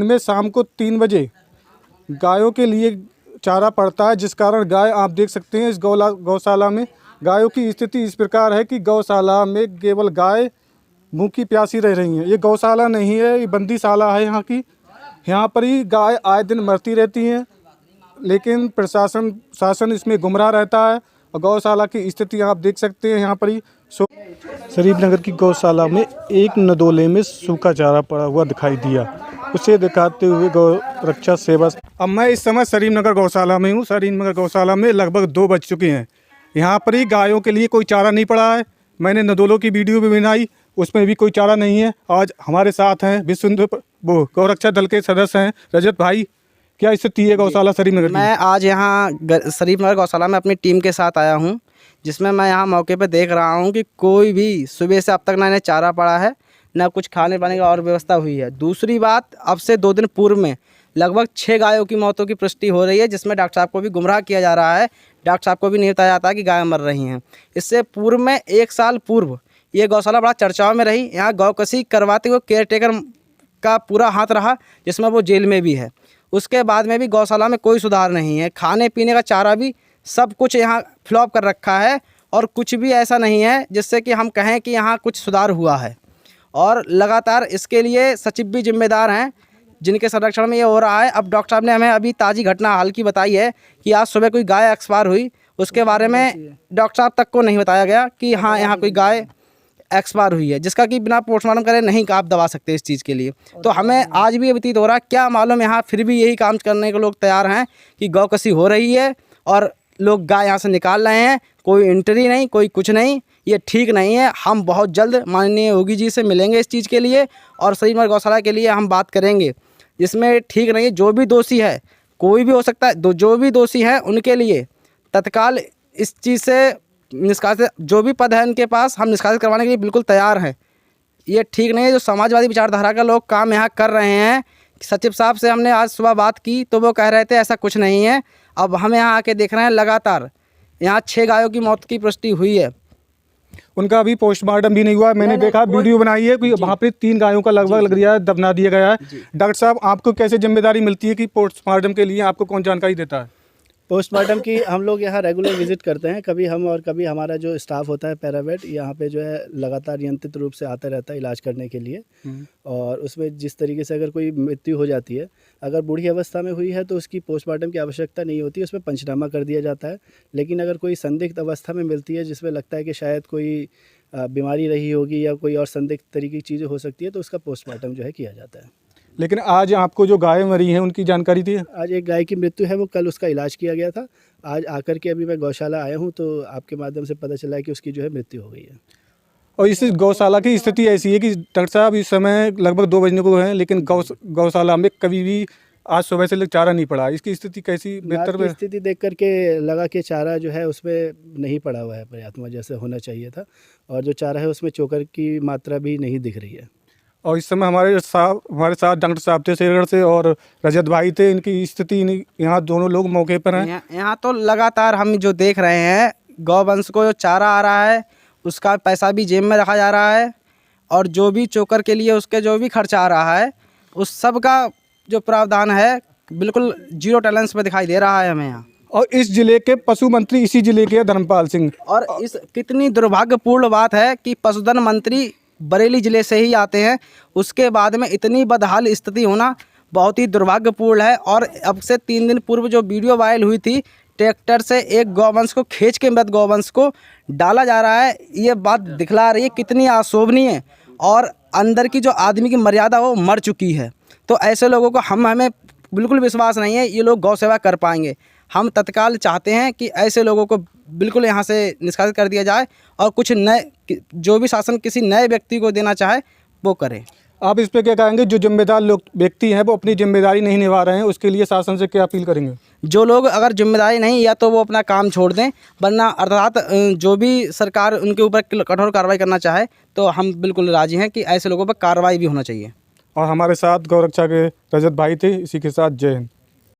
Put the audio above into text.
दिन में शाम को 3 बजे गायों के लिए चारा पड़ता है, जिस कारण गाय आप देख सकते हैं इस गौशाला में गायों की स्थिति इस प्रकार है कि गौशाला में केवल गाय भूखी प्यासी रह रही हैं। ये गौशाला नहीं है, ये बंदीशाला है यहाँ की। यहाँ पर ही गाय आए दिन मरती रहती हैं, लेकिन शासन इसमें गुमराह रहता है। और गौशाला की स्थिति आप देख सकते हैं यहाँ पर ही। शरीफ नगर की गौशाला में एक नदोले में सूखा चारा पड़ा हुआ दिखाई दिया, उसे दिखाते हुए गौ रक्षा सेवा। अब मैं इस समय शरीफ नगर गौशाला में हूँ। शरीफ नगर गौशाला में लगभग 2 बज चुके हैं। यहाँ पर ही गायों के लिए कोई चारा नहीं पड़ा है। मैंने नदोलों की वीडियो भी बनाई, उसमें भी कोई चारा नहीं है। आज हमारे साथ हैं विश्व हिंदू गौरक्षा दल के सदस्य हैं रजत भाई। क्या स्थिति है गौशाला शरीफ नगर की? मैं आज यहाँ शरीफ नगर गौशाला में अपनी टीम के साथ आया हूँ, जिसमें मैं यहाँ मौके पे देख रहा हूँ कि कोई भी सुबह से अब तक ना इन्हें चारा पड़ा है, ना कुछ खाने पाने की और व्यवस्था हुई है। दूसरी बात, अब से 2 दिन पूर्व में लगभग 6 गायों की मौतों की पुष्टि हो रही है, जिसमें डॉक्टर साहब को भी गुमराह किया जा रहा है। डॉक्टर साहब को भी नहीं बताया जाता कि गायें मर रही हैं। इससे पूर्व में 1 साल पूर्व ये गौशाला बड़ा चर्चाओं में रही। यहाँ गौकसी करवाते हुए केयर टेकर का पूरा हाथ रहा, जिसमें वो जेल में भी है। उसके बाद में भी गौशाला में कोई सुधार नहीं है। खाने पीने का चारा भी सब कुछ यहाँ फ्लॉप कर रखा है, और कुछ भी ऐसा नहीं है जिससे कि हम कहें कि यहाँ कुछ सुधार हुआ है। और लगातार इसके लिए सचिव भी जिम्मेदार हैं, जिनके संरक्षण में ये हो रहा है। अब डॉक्टर साहब ने हमें अभी ताज़ी घटना हाल की बताई है कि आज सुबह कोई गाय एक्सपायर हुई। उसके बारे में डॉक्टर साहब तक को नहीं बताया गया कि हाँ यहाँ कोई गाय एक्सपायर हुई है, जिसका कि बिना पोस्टमार्टम करे नहीं आप दबा सकते इस चीज़ के लिए। तो हमें आज भी ये व्यतीत हो रहा है, क्या मालूम यहाँ फिर भी यही काम करने को लोग तैयार हैं कि गौकसी हो रही है और लोग गाय यहाँ से निकाल रहे हैं। कोई एंट्री नहीं, कोई कुछ नहीं। ये ठीक नहीं है। हम बहुत जल्द माननीय योगी जी से मिलेंगे इस चीज़ के लिए, और शरीफ नगर गौशाला के लिए हम बात करेंगे। इसमें ठीक नहीं है। जो भी दोषी है, कोई भी हो सकता है, जो भी दोषी हैं उनके लिए तत्काल इस चीज़ से निष्कासित, जो भी पद है उनके पास, हम निष्कासित करवाने के लिए बिल्कुल तैयार हैं। ये ठीक नहीं है जो समाजवादी विचारधारा का लोग काम यहाँ कर रहे हैं। सचिव साहब से हमने आज सुबह बात की तो वो कह रहे थे ऐसा कुछ नहीं है। अब हम यहाँ आके देख रहे हैं लगातार यहाँ 6 गायों की मौत की पुष्टि हुई है। उनका अभी पोस्टमार्टम भी नहीं हुआ। मैंने देखा, वीडियो बनाई है कि वहाँ पे 3 गायों का लगभग लग रहा है दफना दिया गया है। डॉक्टर साहब, आपको कैसे जिम्मेदारी मिलती है कि पोस्टमार्टम के लिए आपको कौन जानकारी देता है? पोस्टमार्टम की हम लोग यहाँ रेगुलर विजिट करते हैं। कभी हम और कभी हमारा जो स्टाफ होता है पैरावेट यहाँ पे जो है लगातार नियंत्रित रूप से आता रहता है इलाज करने के लिए। और उसमें जिस तरीके से अगर कोई मृत्यु हो जाती है, अगर बूढ़ी अवस्था में हुई है तो उसकी पोस्टमार्टम की आवश्यकता नहीं होती, उसमें पंचनामा कर दिया जाता है। लेकिन अगर कोई संदिग्ध अवस्था में मिलती है जिसमें लगता है कि शायद कोई बीमारी रही होगी या कोई और संदिग्ध तरीके की चीज़ें हो सकती है, तो उसका पोस्टमार्टम जो है किया जाता है। लेकिन आज आपको जो गायें मरी हैं उनकी जानकारी थी? आज एक गाय की मृत्यु है, वो कल उसका इलाज किया गया था। आज आकर के अभी मैं गौशाला आया हूँ तो आपके माध्यम से पता चला है कि उसकी जो है मृत्यु हो गई है। और इस गौशाला की स्थिति ऐसी है कि डॉक्टर साहब इस समय लगभग 2 बजने को हैं, लेकिन गौशाला में कभी भी आज सुबह से चारा नहीं पड़ा। इसकी स्थिति कैसी? बेहतर स्थिति देख करके लगा कि चारा जो है उसमें नहीं पड़ा हुआ है पर्याप्त, जैसे होना चाहिए था। और जो चारा है उसमें चोकर की मात्रा भी नहीं दिख रही है। और इस समय हमारे साथ डॉक्टर साहब थे शेरगढ़ से और रजत भाई थे। इनकी स्थिति यहाँ दोनों लोग मौके पर हैं। यहाँ तो लगातार हम जो देख रहे हैं, गौवंश को जो चारा आ रहा है उसका पैसा भी जेब में रखा जा रहा है, और जो भी चोकर के लिए उसके जो भी खर्चा आ रहा है उस सब का जो प्रावधान है बिल्कुल 0 टॉलरेंस पे दिखाई दे रहा है हमें यहाँ। और इस जिले के पशु मंत्री इसी जिले के धर्मपाल सिंह। और इस कितनी दुर्भाग्यपूर्ण बात है कि पशुधन मंत्री बरेली ज़िले से ही आते हैं, उसके बाद में इतनी बदहाल स्थिति होना बहुत ही दुर्भाग्यपूर्ण है। और अब से 3 दिन पूर्व जो वीडियो वायरल हुई थी, ट्रैक्टर से एक गौवंश को खींच के मृत गौवंश को डाला जा रहा है, ये बात दिखला रही है कितनी अशोभनीय है और अंदर की जो आदमी की मर्यादा वो मर चुकी है। तो ऐसे लोगों को हमें बिल्कुल विश्वास नहीं है ये लोग गौ सेवा कर पाएंगे। हम तत्काल चाहते हैं कि ऐसे लोगों को बिल्कुल यहाँ से निष्कासित कर दिया जाए, और कुछ नए, जो भी शासन किसी नए व्यक्ति को देना चाहे वो करे। आप इस पे क्या कहेंगे? जो जिम्मेदार लोग व्यक्ति हैं वो अपनी जिम्मेदारी नहीं निभा रहे हैं, उसके लिए शासन से क्या अपील करेंगे? जो लोग अगर जिम्मेदारी नहीं, या तो वो अपना काम छोड़ दें, वरना अर्थात जो भी सरकार उनके ऊपर कठोर कार्रवाई करना चाहे तो हम बिल्कुल राजी हैं कि ऐसे लोगों पर कार्रवाई भी होना चाहिए। और हमारे साथ गौरक्षा के रजत भाई थे। इसी के साथ जय हिंद।